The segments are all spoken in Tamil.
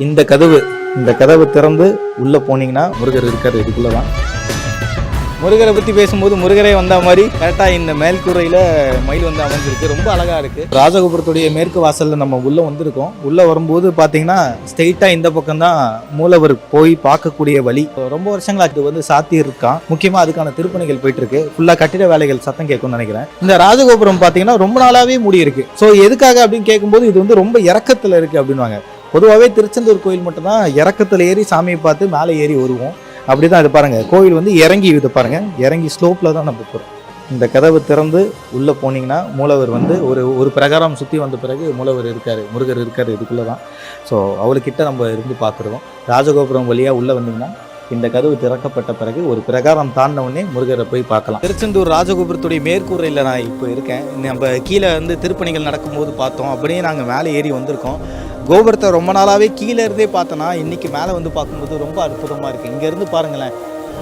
இந்த கதவு திறந்து உள்ள போனீங்கன்னா முருகர் இருக்காரு. இதுக்குள்ள தான் முருகரை பற்றி பேசும்போது முருகரே வந்த மாதிரி கரெக்டாக இந்த மேல்கூரையில் மயில் வந்து அமைஞ்சிருக்கு. ரொம்ப அழகாக இருக்குது. ராஜகோபுரத்துடைய மேற்கு வாசலில் நம்ம உள்ளே வந்திருக்கோம். உள்ளே வரும்போது பார்த்தீங்கன்னா ஸ்ட்ரெயிட்டாக இந்த பக்கம் தான் மூலவர் போய் பார்க்கக்கூடிய வழி. ரொம்ப வருஷங்களா அது வந்து சாத்தி இருக்கான். முக்கியமாக அதுக்கான திருப்பணிகள் போயிட்டு இருக்கு. ஃபுல்லாக கட்டிட வேலைகள் சத்தம் கேட்கும்னு நினைக்கிறேன். இந்த ராஜகோபுரம் பார்த்தீங்கன்னா ரொம்ப நாளாகவே மூடி இருக்கு. ஸோ எதுக்காக அப்படின்னு கேட்கும்போது இது வந்து ரொம்ப இறக்கத்தில் இருக்குது அப்படின்வாங்க. பொதுவாகவே திருச்செந்தூர் கோயில் மட்டும்தான் இறக்கத்தில் ஏறி சாமியை பார்த்து மேலே ஏறி வருவோம். அப்படிதான் இது பாருங்க, கோவில் வந்து இறங்கி இது பாருங்க, இறங்கி ஸ்லோப்ல தான் நம்ம போகிறோம். இந்த கதவு திறந்து உள்ள போனீங்கன்னா மூலவர் வந்து ஒரு பிரகாரம் சுற்றி வந்த பிறகு மூலவர் இருக்காரு, முருகர் இருக்காரு. இதுக்குள்ள தான். ஸோ அவளுக்கிட்ட நம்ம இருந்து பார்க்குறோம். ராஜகோபுரம் வழியாக உள்ளே வந்தீங்கன்னா இந்த கதவு திறக்கப்பட்ட பிறகு ஒரு பிரகாரம் தாண்டினவுடனே முருகரை போய் பார்க்கலாம். திருச்செந்தூர் ராஜகோபுரத்துடைய மேற்கூரையில் நான் இப்போ இருக்கேன். நம்ம கீழே வந்து திருப்பணிகள் நடக்கும்போது பார்த்தோம். அப்படியே நாங்கள் மேலே ஏறி வந்திருக்கோம். கோபுரத்தை ரொம்ப நாளாகவே கீழே இருந்தே பார்த்தோன்னா இன்றைக்கி மேலே வந்து பார்க்கும்போது ரொம்ப அற்புதமாக இருக்குது. இங்கேருந்து பாருங்களேன்,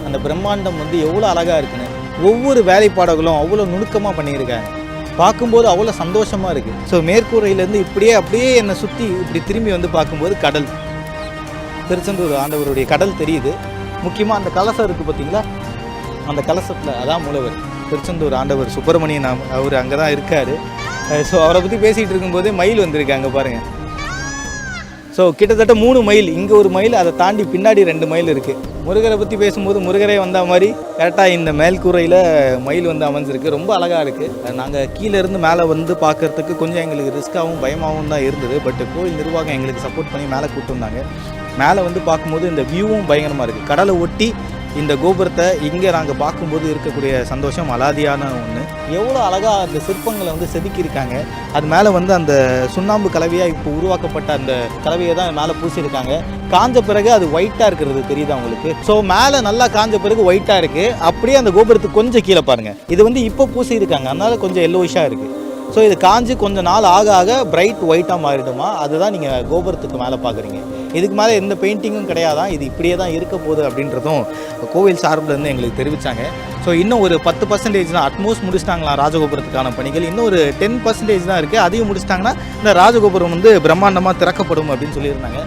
அந்த பிரம்மாண்டம் வந்து எவ்வளோ அழகாக இருக்குன்னு. ஒவ்வொரு வேலைப்பாடுகளும் அவ்வளோ நுணுக்கமாக பண்ணியிருக்காங்க. பார்க்கும்போது அவ்வளோ சந்தோஷமாக இருக்குது. ஸோ மேற்கூரையிலேருந்து அப்படியே என்னை சுற்றி இப்படி திரும்பி வந்து பார்க்கும்போது கடல், திருச்செந்தூர் ஆண்டவருடைய கடல் தெரியுது. முக்கியமாக அந்த கலசம் இருக்குது பார்த்தீங்களா, அந்த கலசத்தில் அதான் மூலவர் திருச்செந்தூர் ஆண்டவர் சுப்பிரமணியன். அவர் அங்கே தான் இருக்கார். ஸோ அவரை பற்றி பேசிகிட்டு இருக்கும்போதே மயில் வந்திருக்காங்க பாருங்கள். ஸோ கிட்டத்தட்ட 3 மைல், இங்கே ஒரு மைல், அதை தாண்டி பின்னாடி 2 மைல் இருக்குது. முருகரை பற்றி பேசும்போது முருகரே வந்த மாதிரி கரெக்டாக இந்த மேல்கூரையில் மயில் வந்து அமைஞ்சிருக்கு. ரொம்ப அழகாக இருக்குது. நாங்கள் கீழே இருந்து மேலே வந்து பார்க்குறதுக்கு கொஞ்சம் எங்களுக்கு ரிஸ்க்காகவும் பயமாகவும் தான் இருந்தது. பட் கோயில் நிர்வாகம் எங்களுக்கு சப்போர்ட் பண்ணி மேலே கூப்பிட்டு வந்தாங்க. மேலே வந்து பார்க்கும்போது இந்த வியூவும் பயங்கரமாக இருக்குது. கடலை ஒட்டி இந்த கோபுரத்தை இங்கே நாங்கள் பார்க்கும்போது இருக்கக்கூடிய சந்தோஷம் அலாதியான ஒன்று. எவ்வளோ அழகாக அந்த சிற்பங்களை வந்து செதுக்கியிருக்காங்க. அது மேலே வந்து அந்த சுண்ணாம்பு கலவையாக இப்போ உருவாக்கப்பட்ட அந்த கலவையை தான் மேலே பூசியிருக்காங்க. காஞ்ச பிறகு அது ஒயிட்டாக இருக்கிறது தெரியுது அவங்களுக்கு. ஸோ மேலே நல்லா காஞ்ச பிறகு ஒயிட்டாக இருக்குது. அப்படியே அந்த கோபுரத்துக்கு கொஞ்சம் கீழே பாருங்கள், இது வந்து இப்போ பூசியிருக்காங்க, அதனால கொஞ்சம் எல்லோயிஷாக இருக்குது. ஸோ இது காஞ்சி கொஞ்சம் நாள் ஆக பிரைட் ஒயிட்டாக மாறிடுமா, அதுதான் நீங்கள் கோபுரத்துக்கு மேலே பார்க்குறீங்க. இதுக்கு மேலே எந்த பெயிண்டிங்கும் கிடையாதான், இது இப்படியே தான் இருக்க போகுது அப்படின்றதும் கோவில் சார்பிலேருந்து எங்களுக்கு தெரிவித்தாங்க. ஸோ இன்னும் ஒரு 10% தான் அட்மோஸ்ட் முடிச்சிட்டாங்களா ராஜகோபுரத்துக்கான பணிகள். இன்னும் ஒரு 10% தான் இருக்குது. அதையும் முடிச்சிட்டாங்கன்னா இந்த ராஜகோபுரம் வந்து பிரம்மாண்டமாக திறக்கப்படும் அப்படின்னு சொல்லியிருந்தாங்க.